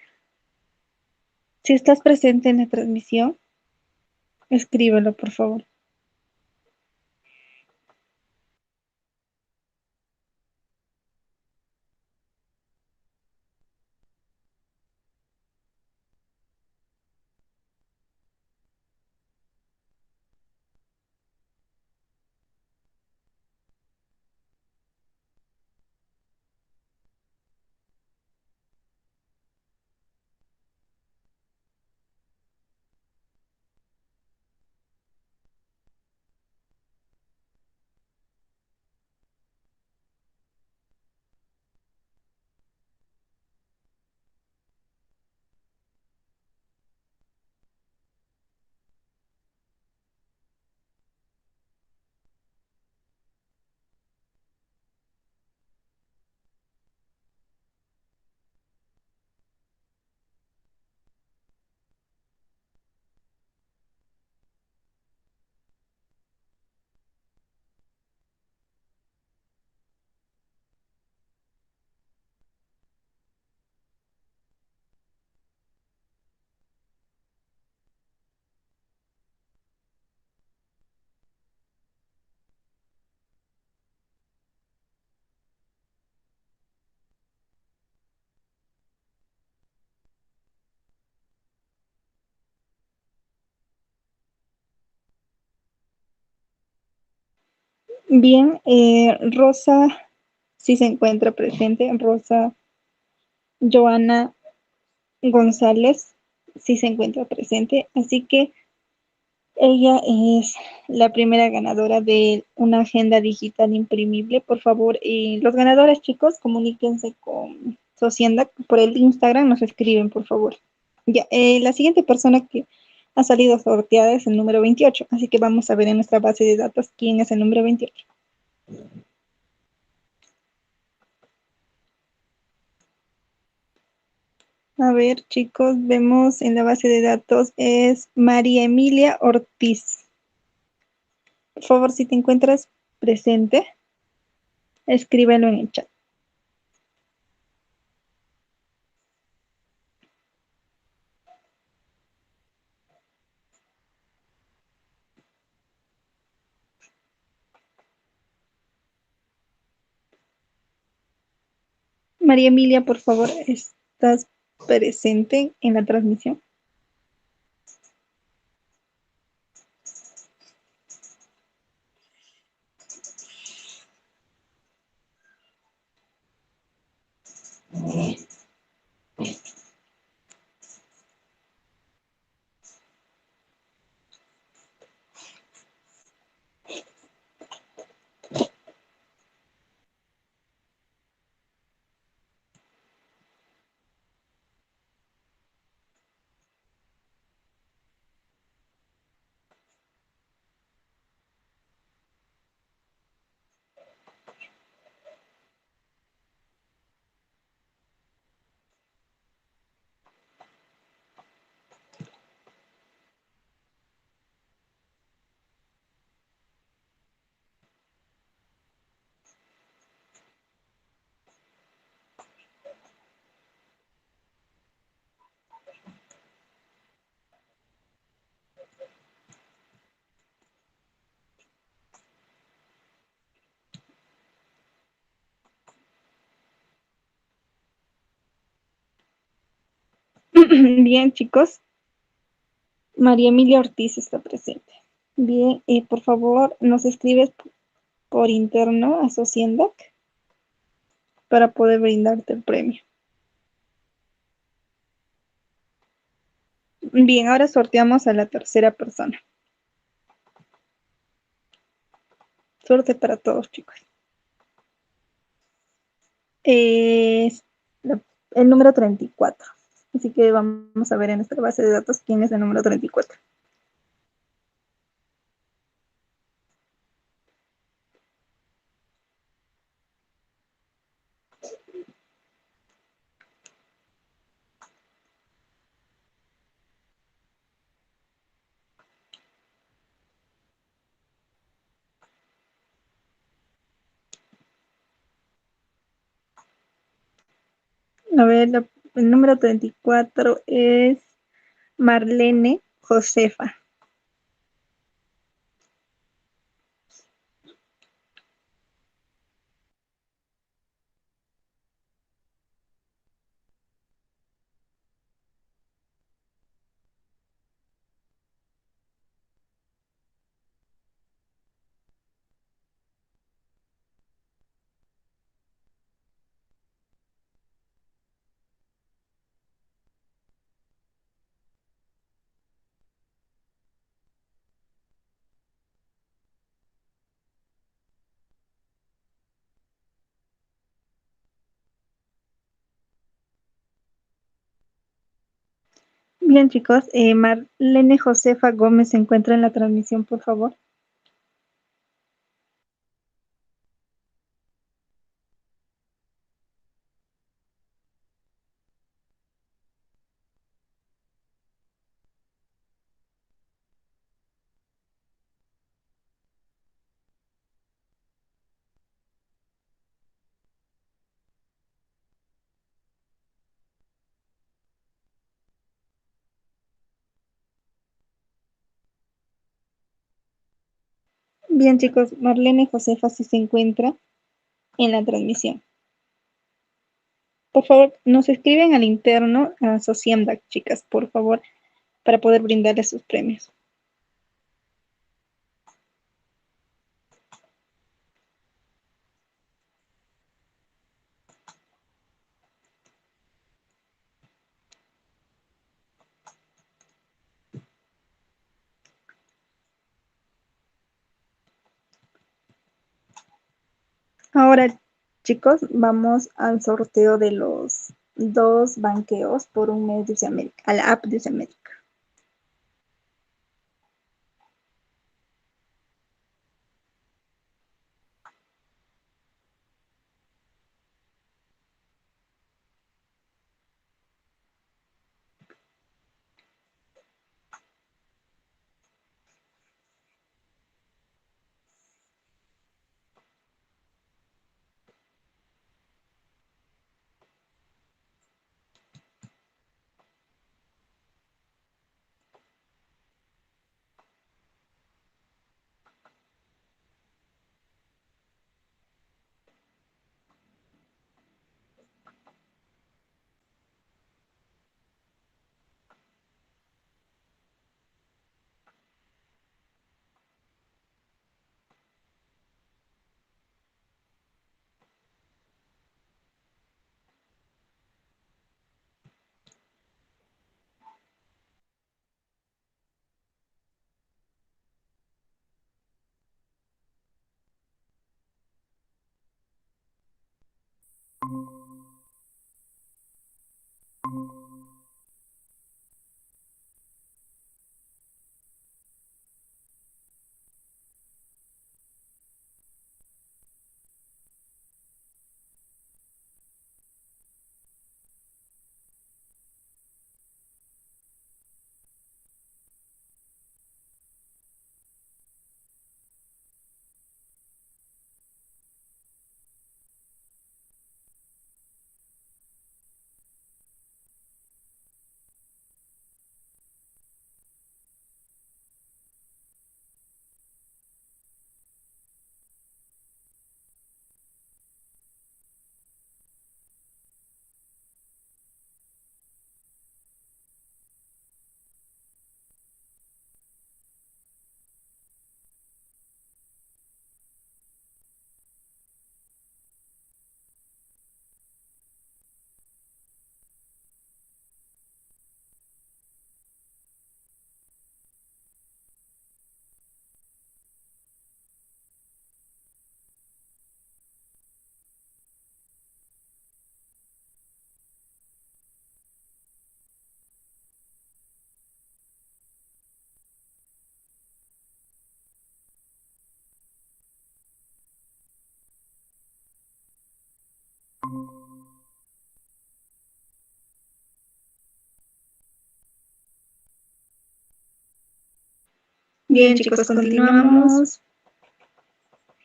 si estás presente en la transmisión, escríbelo, por favor. Bien, Rosa sí se encuentra presente, Rosa Joana González sí se encuentra presente, así que Ella es la primera ganadora de una agenda digital imprimible. Por favor, los ganadores, chicos, comuníquense con su hacienda por el Instagram, nos escriben, por favor. Ya, la siguiente persona que ha salido sorteada es el número 28, así que vamos a ver en nuestra base de datos quién es el número 28. A ver, chicos, vemos en la base de datos es María Emilia Ortiz. Por favor, si te encuentras presente, escríbelo en el chat. María Emilia, por favor, ¿estás presente en la transmisión? Bien, chicos. María Emilia Ortiz está presente. Bien, por favor, nos escribes por interno a Sociendac para poder brindarte el premio. Bien, ahora sorteamos a la tercera persona. Suerte para todos, chicos. Es el número 34. Así que vamos a ver en nuestra base de datos quién es el número 34. A ver, el número 34 es Marlene Josefa. Bien, chicos, Marlene Josefa Gómez se encuentra en la transmisión, por favor. Bien, chicos, Marlene Josefa sí se encuentra en la transmisión. Por favor, nos escriben al interno a Sociendac, chicas, por favor, para poder brindarles sus premios. Ahora, chicos, vamos al sorteo de los dos banqueos por un mes de UC América, a la app de UC América. Bien, chicos, continuamos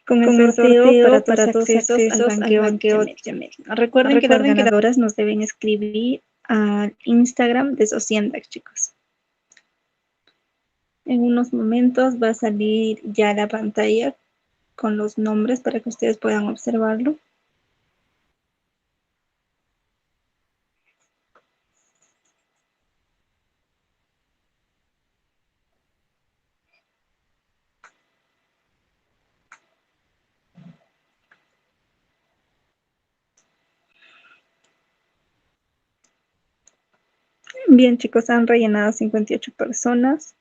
con el sorteo para tus accesos al banqueo de América. Recuerden que las ganadoras nos deben escribir al Instagram de Sociendax, chicos. En unos momentos va a salir ya la pantalla con los nombres para que ustedes puedan observarlo. Bien, chicos, han rellenado 58 personas.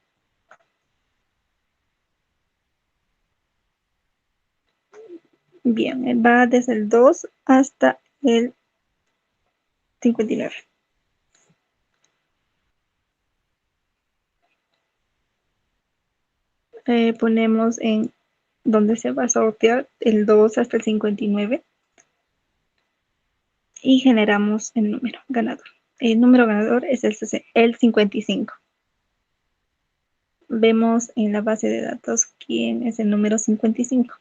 Bien, va desde el 2 hasta el 59. Ponemos en donde se va a sortear el 2 hasta el 59 y generamos el número ganador. El número ganador es el 55. Vemos en la base de datos quién es el número 55.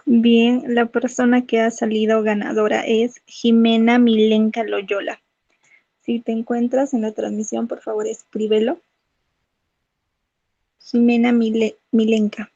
Bien, la persona que ha salido ganadora es Jimena Milenka Loyola. Si te encuentras en la transmisión, por favor, escríbelo. Jimena Milenka.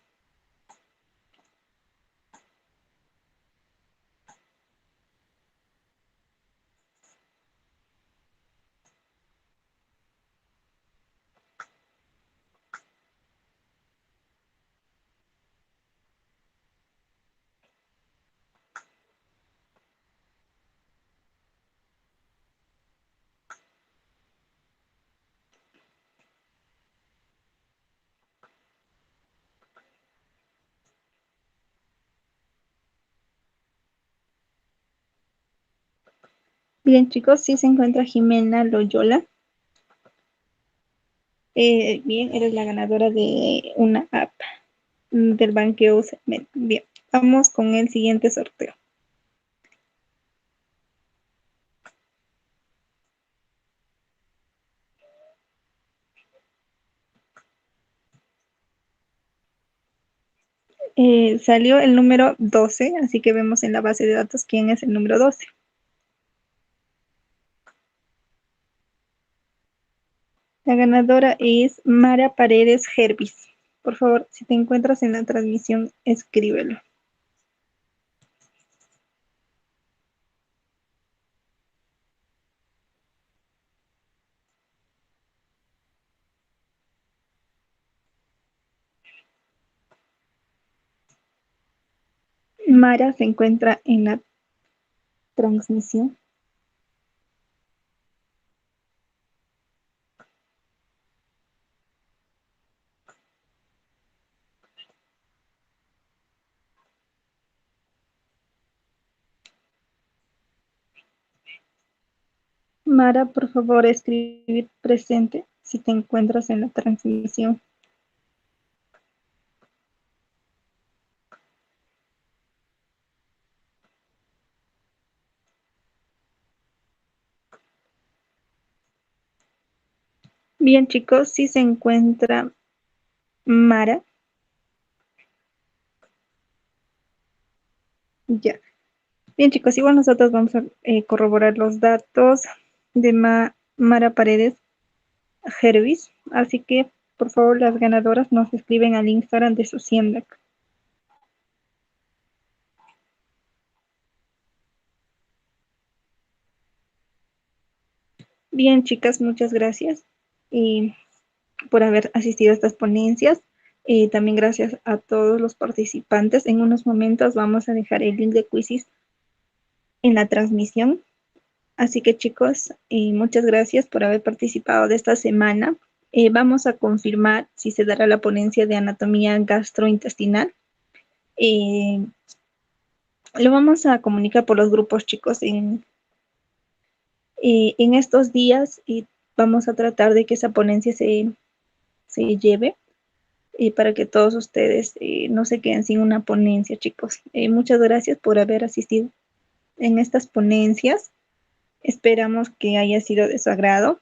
Bien, chicos, sí se encuentra Jimena Loyola. Bien, eres la ganadora de una app del Banqueo Segment. Bien, vamos con el siguiente sorteo. Salió el número 12, así que vemos en la base de datos quién es el número 12. La ganadora es Mara Paredes Hervis. Por favor, si te encuentras en la transmisión, escríbelo. Mara se encuentra en la transmisión. Mara, por favor, escribir presente si te encuentras en la transmisión. Bien, chicos, sí se encuentra Mara. Ya. Bien, chicos, igual nosotros vamos a corroborar los datos de Mara Paredes Hervis. Así que, por favor, las ganadoras nos escriben al Instagram de Sociendac. Bien, chicas, muchas gracias por haber asistido a estas ponencias. También gracias a todos los participantes. En unos momentos vamos a dejar el link de Quizzes en la transmisión. Así que, chicos, muchas gracias por haber participado de esta semana. Vamos a confirmar si se dará la ponencia de anatomía gastrointestinal. Lo vamos a comunicar por los grupos, chicos, en estos días, y vamos a tratar de que esa ponencia se lleve para que todos ustedes no se queden sin una ponencia, chicos. Muchas gracias por haber asistido en estas ponencias. Esperamos que haya sido de su agrado.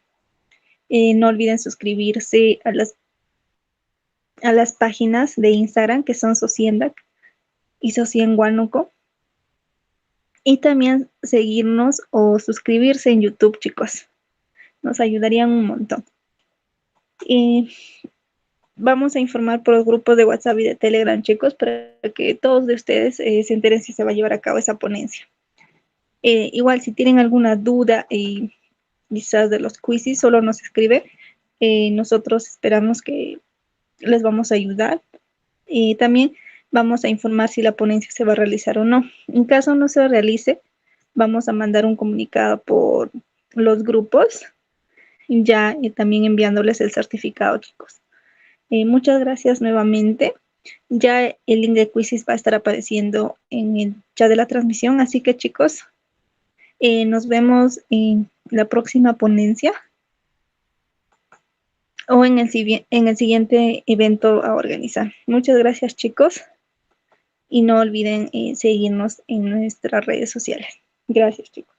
No olviden suscribirse a las páginas de Instagram, que son Sociendac y Socien Huánuco. Y también seguirnos o suscribirse en YouTube, chicos. Nos ayudarían un montón. Vamos a informar por los grupos de WhatsApp y de Telegram, chicos, para que todos de ustedes se enteren si se va a llevar a cabo esa ponencia. Igual, si tienen alguna duda quizás de los quizzes, solo nos escribe. Nosotros esperamos que les vamos a ayudar. También vamos a informar si la ponencia se va a realizar o no. En caso no se realice, vamos a mandar un comunicado por los grupos, ya también enviándoles el certificado, chicos. Muchas gracias nuevamente. Ya el link de Quizzes va a estar apareciendo en el chat de la transmisión, así que, chicos, nos vemos en la próxima ponencia o en el siguiente evento a organizar. Muchas gracias, chicos, y no olviden seguirnos en nuestras redes sociales. Gracias, chicos.